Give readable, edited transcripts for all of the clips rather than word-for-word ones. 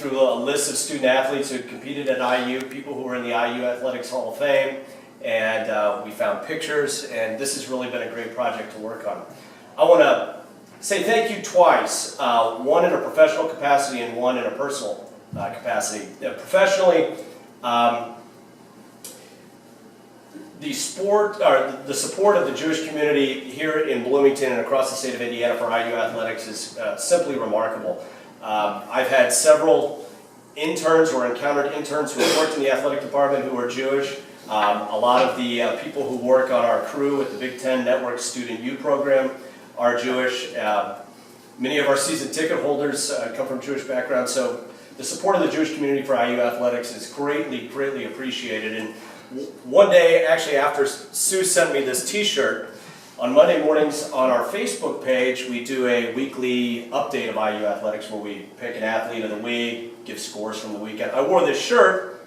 through a list of student athletes who competed at IU, people who were in the IU Athletics Hall of Fame, and we found pictures, and this has really been a great project to work on. I want to say thank you twice, one in a professional capacity and one in a personal capacity. Professionally, the support of the Jewish community here in Bloomington and across the state of Indiana for IU athletics is simply remarkable. I've had several interns or encountered interns who have worked in the athletic department who are Jewish. A lot of the people who work on our crew at the Big Ten Network Student U program are Jewish. Many of our season ticket holders come from Jewish backgrounds, so the support of the Jewish community for IU athletics is greatly, greatly appreciated. And one day, actually after Sue sent me this t-shirt, on Monday mornings on our Facebook page, we do a weekly update of IU athletics where we pick an athlete of the week, give scores from the weekend. I wore this shirt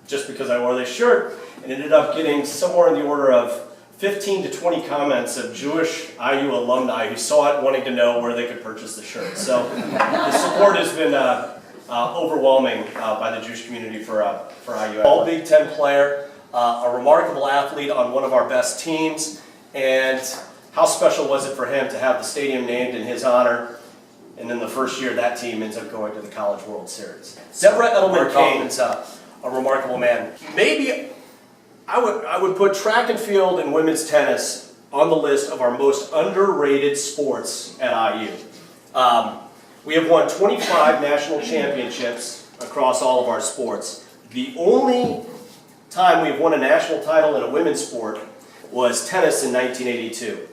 just because I wore this shirt and ended up getting somewhere in the order of 15 to 20 comments of Jewish IU alumni who saw it wanting to know where they could purchase the shirt. So the support has been overwhelming by the Jewish community for IU. All Big Ten player, a remarkable athlete on one of our best teams, and how special was it for him to have the stadium named in his honor, and then the first year that team ends up going to the College World Series. Deborah Edelman-Kane is a remarkable man. Maybe I would put track and field and women's tennis on the list of our most underrated sports at IU. We have won 25 national championships across all of our sports. The only time we've won a national title in a women's sport was tennis in 1982.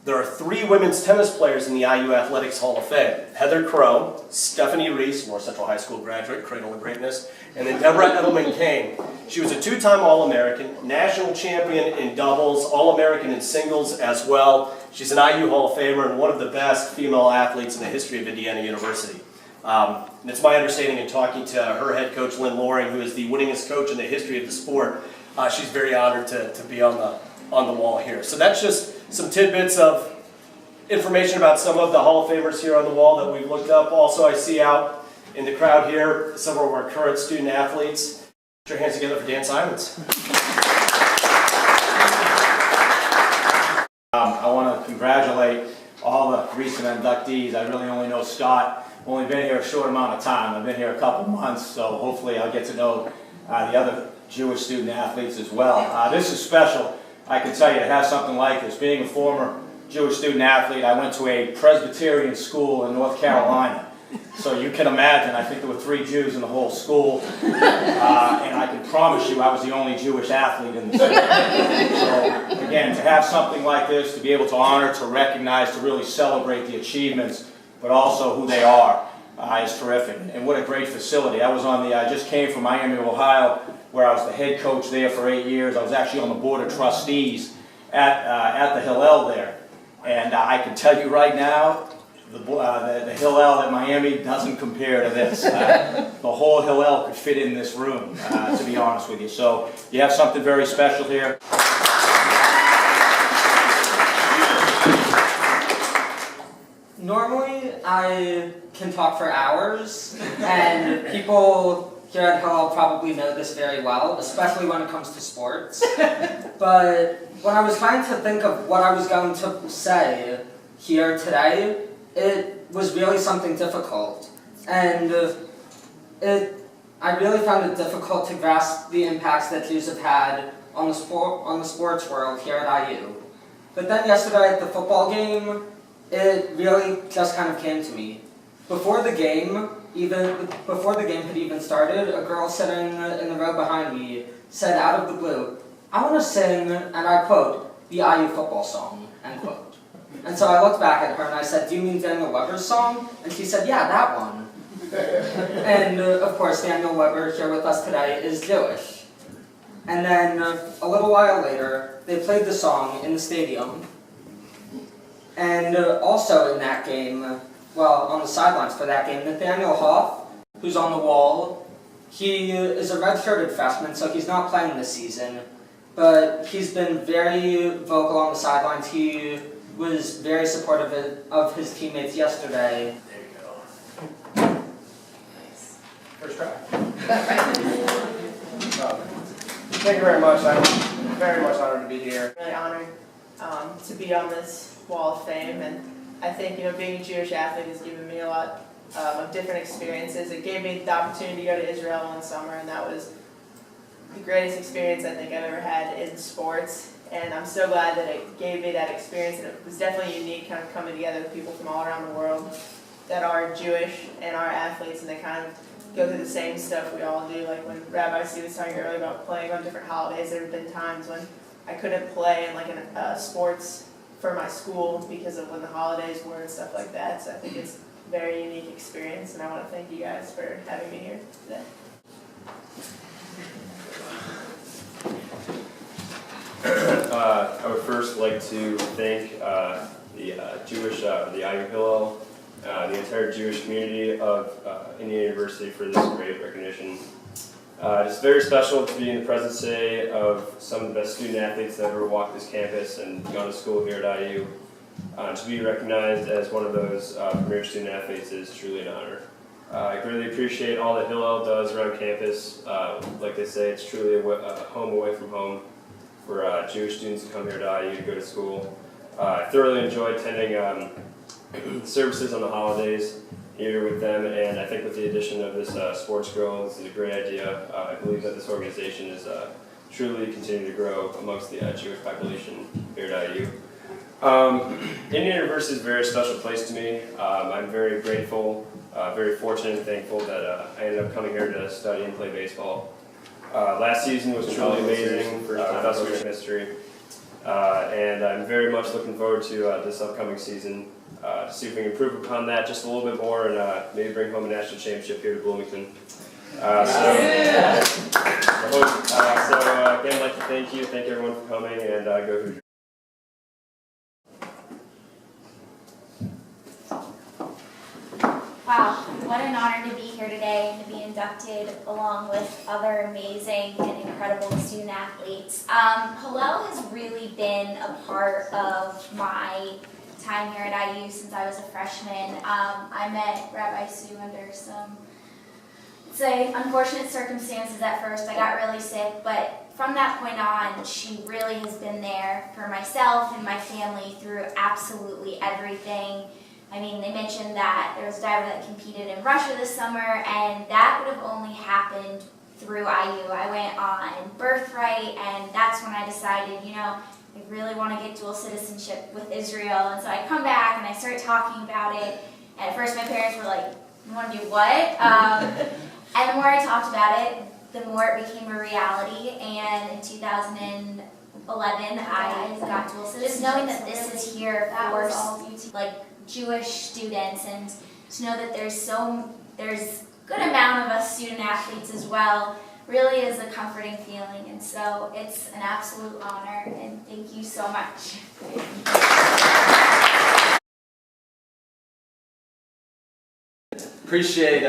There are 3 women's tennis players in the IU Athletics Hall of Fame. Heather Crow, Stephanie Reese, North Central High School graduate, cradle of greatness, and then Deborah Edelman-Kane. She was a 2-time All-American, national champion in doubles, All-American in singles as well. She's an IU Hall of Famer and one of the best female athletes in the history of Indiana University. And it's my understanding in talking to her head coach, Lynn Loring, who is the winningest coach in the history of the sport, she's very honored to be on the wall here. So that's just some tidbits of information about some of the Hall of Famers here on the wall that we've looked up. Also, I see out in the crowd here several of our current student athletes. Put your hands together for Dan Simons. I want to congratulate all the recent inductees. I really only know Scott. Only been here a short amount of time. I've been here a couple months, so hopefully I'll get to know the other Jewish student athletes as well. This is special. I can tell you to have something like this. Being a former Jewish student athlete, I went to a Presbyterian school in North Carolina. So you can imagine, I think there were 3 Jews in the whole school. And I can promise you I was the only Jewish athlete in the school. So again, to have something like this, to be able to honor, to recognize, to really celebrate the achievements, but also who they are, is terrific. And what a great facility. I just came from Miami, Ohio, where I was the head coach there for 8 years. I was actually on the board of trustees at the Hillel there. And I can tell you right now, the Hillel at Miami doesn't compare to this. The whole Hillel could fit in this room, to be honest with you. So you have something very special here. Normally, I can talk for hours, and people here at Hillel probably know this very well, especially when it comes to sports. But when I was trying to think of what I was going to say here today, it was really something difficult. And I really found it difficult to grasp the impacts that Jews have had on the sports world here at IU. But then yesterday at the football game, it really just kind of came to me. Before the game had even started, a girl sitting in the row behind me said out of the blue, "I want to sing," and I quote, "the IU football song," end quote. And so I looked back at her and I said, "Do you mean Daniel Weber's song?" And she said, "Yeah, that one." And of course, Daniel Weber here with us today is Jewish. And then a little while later, they played the song in the stadium. And also in that game, well, on the sidelines for that game, Nathaniel Hoff, who's on the wall, he is a redshirted freshman, so he's not playing this season, but he's been very vocal on the sidelines. He was very supportive of his teammates yesterday. There you go. First try. Thank you very much. I'm very much honored to be here. Really honored to be on this wall of fame, and I think being a Jewish athlete has given me a lot of different experiences. It gave me the opportunity to go to Israel one summer, and that was the greatest experience I think I've ever had in sports. And I'm so glad that it gave me that experience, and it was definitely unique, kind of coming together with people from all around the world that are Jewish and are athletes, and they kind of go through the same stuff we all do. Like when Rabbi Sue was talking earlier about playing on different holidays, there have been times when I couldn't play in like sports for my school because of when the holidays were and stuff like that. So I think it's a very unique experience, and I want to thank you guys for having me here today. I would first like to thank the University Hillel, the entire Jewish community of Indiana University for this great recognition. It's very special to be in the presence today of some of the best student athletes that ever walked this campus and gone to school here at IU. To be recognized as one of those premier student athletes is truly an honor. I greatly appreciate all that Hillel does around campus. Like they say, it's truly a home away from home for Jewish students to come here to IU to go to school. I thoroughly enjoy attending services on the holidays here with them, and I think with the addition of this sports grill, this is a great idea. I believe that this organization is truly continuing to grow amongst the Jewish population here at IU. Indiana University is a very special place to me. I'm very grateful, very fortunate and thankful that I ended up coming here to study and play baseball. Last season was truly amazing for us in history, and I'm very much looking forward to this upcoming season. To see if we can improve upon that just a little bit more and maybe bring home a national championship here to Bloomington. Again, I'd like to thank everyone for coming, and go Hoosier. Wow, what an honor to be here today and to be inducted along with other amazing and incredible student athletes. Hillel has really been a part of my time here at IU since I was a freshman. I met Rabbi Sue under some, say, unfortunate circumstances at first. I got really sick, but from that point on, she really has been there for myself and my family through absolutely everything. I mean, they mentioned that there was a diver that competed in Russia this summer, and that would have only happened through IU. I went on birthright, and that's when I decided, I really want to get dual citizenship with Israel. And so I come back and I start talking about it. And at first my parents were like, you want to do what? And the more I talked about it, the more it became a reality. And in 2011, I got dual citizenship. Just knowing that this is here for like Jewish students, and to know that there's a good amount of us student athletes as well, really is a comforting feeling, and so it's an absolute honor, and thank you so much. Appreciate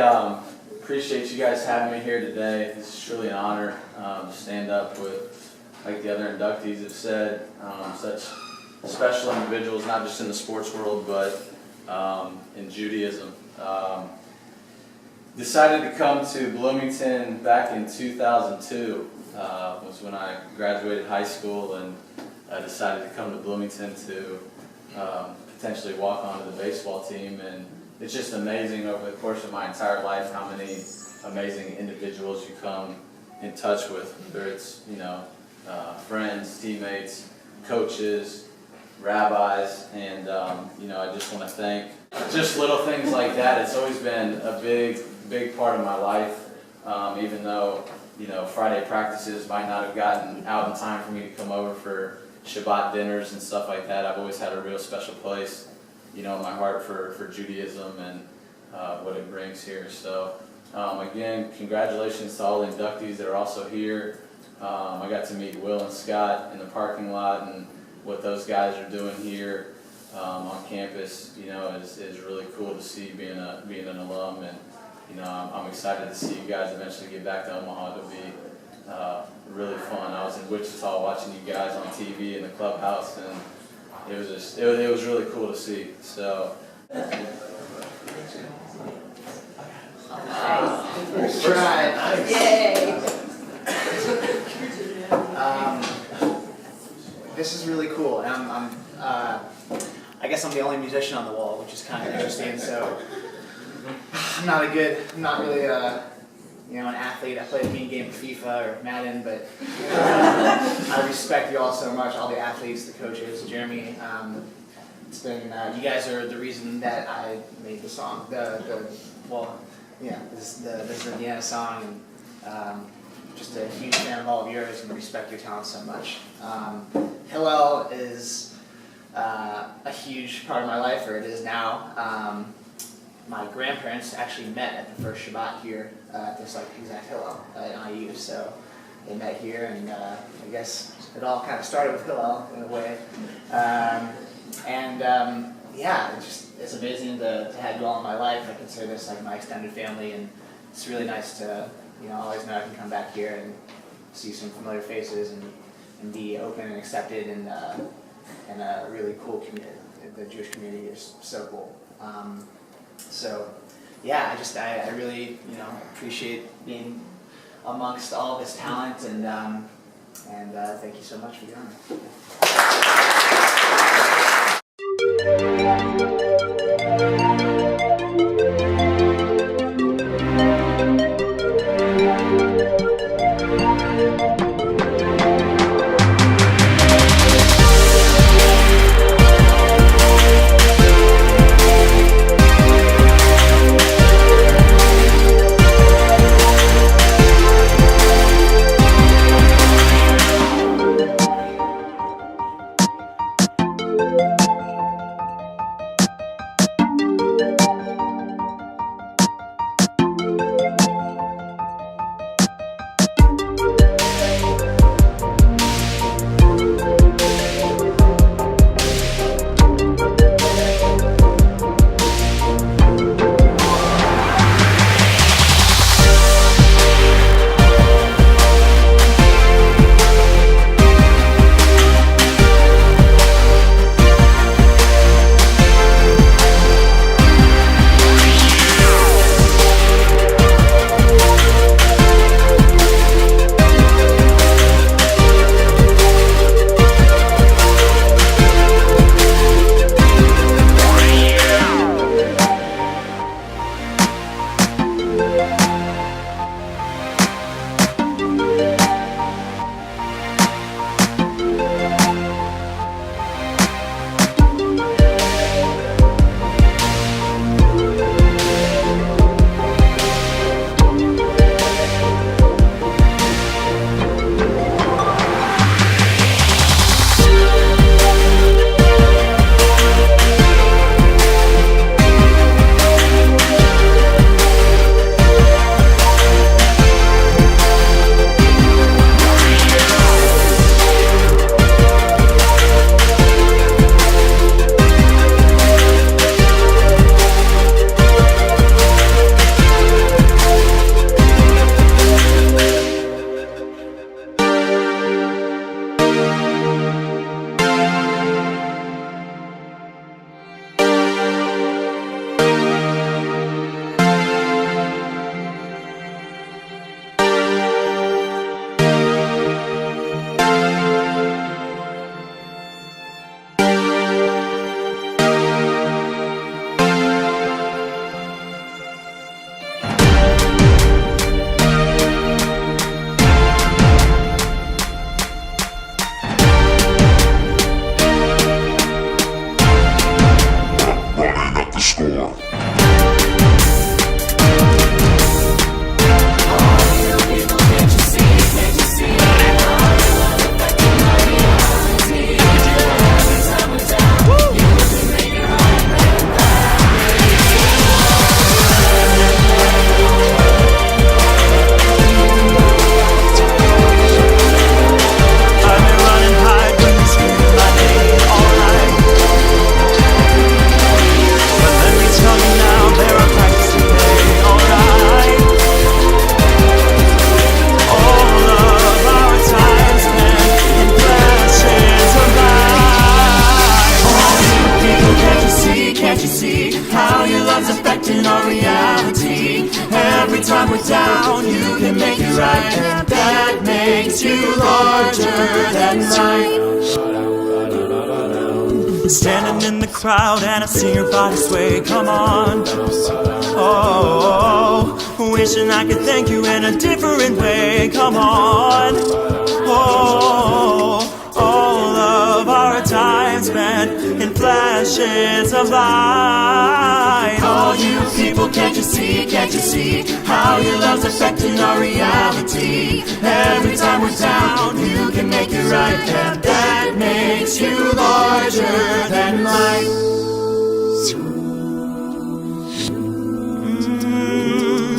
you guys having me here today. This is truly an honor to stand up with, like the other inductees have said, such special individuals, not just in the sports world, but in Judaism. Decided to come to Bloomington back in 2002, was when I graduated high school, and I decided to come to Bloomington to potentially walk onto the baseball team. And it's just amazing over the course of my entire life how many amazing individuals you come in touch with, whether it's friends, teammates, coaches, rabbis, and I just want to thank just little things like that. It's always been a big part of my life, even though Friday practices might not have gotten out in time for me to come over for Shabbat dinners and stuff like that. I've always had a real special place, in my heart for Judaism and what it brings here. So again, congratulations to all the inductees that are also here. I got to meet Will and Scott in the parking lot, and what those guys are doing here on campus, is really cool to see being an alum, and I'm excited to see you guys eventually get back to Omaha. It'll be really fun. I was in Wichita watching you guys on TV in the clubhouse, and it was really cool to see. So. First try. Yay! This is really cool. I guess I'm the only musician on the wall, which is kind of interesting. So I'm not really an athlete. I play a mean game of FIFA or Madden, but I respect you all so much, all the athletes, the coaches, Jeremy. It's been you guys are the reason that I made the song. This is the Indiana song, and just a huge fan of all of yours and respect your talent so much. Hillel is a huge part of my life, or it is now. My grandparents actually met at the first Shabbat here at this exact Hillel at IU, so they met here, and I guess it all kind of started with Hillel in a way. It's amazing to have you all in my life. I consider this like my extended family, and it's really nice to always know I can come back here and see some familiar faces and be open and accepted in a really cool community. The Jewish community is so cool. I really appreciate being amongst all this talent, and thank you so much for doing it. can make it right, and that makes you larger than life. Standing in the crowd and I see your body sway, come on. Oh, wishing I could thank you in a different way, come on. Oh, all of our time spent in flashes of light. All you people, can't you see how your love's affecting our reality? Every time we're down, you can make it right, and that makes you larger than life.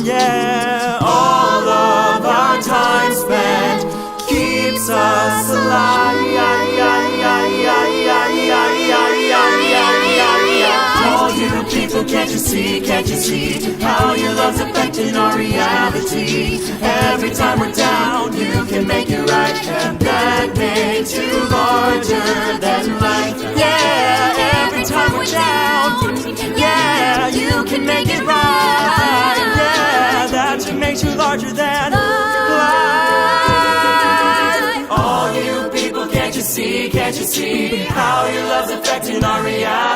Yeah, all of our time spent keeps us alive. All you people, can't you see how your love's affecting our reality? Every time we're down, you can make it right, and that makes you larger than life. Yeah, every time we're down, yeah, you can make it right. Yeah, that makes you larger than life. All you people, can't you see how your love's affecting our reality?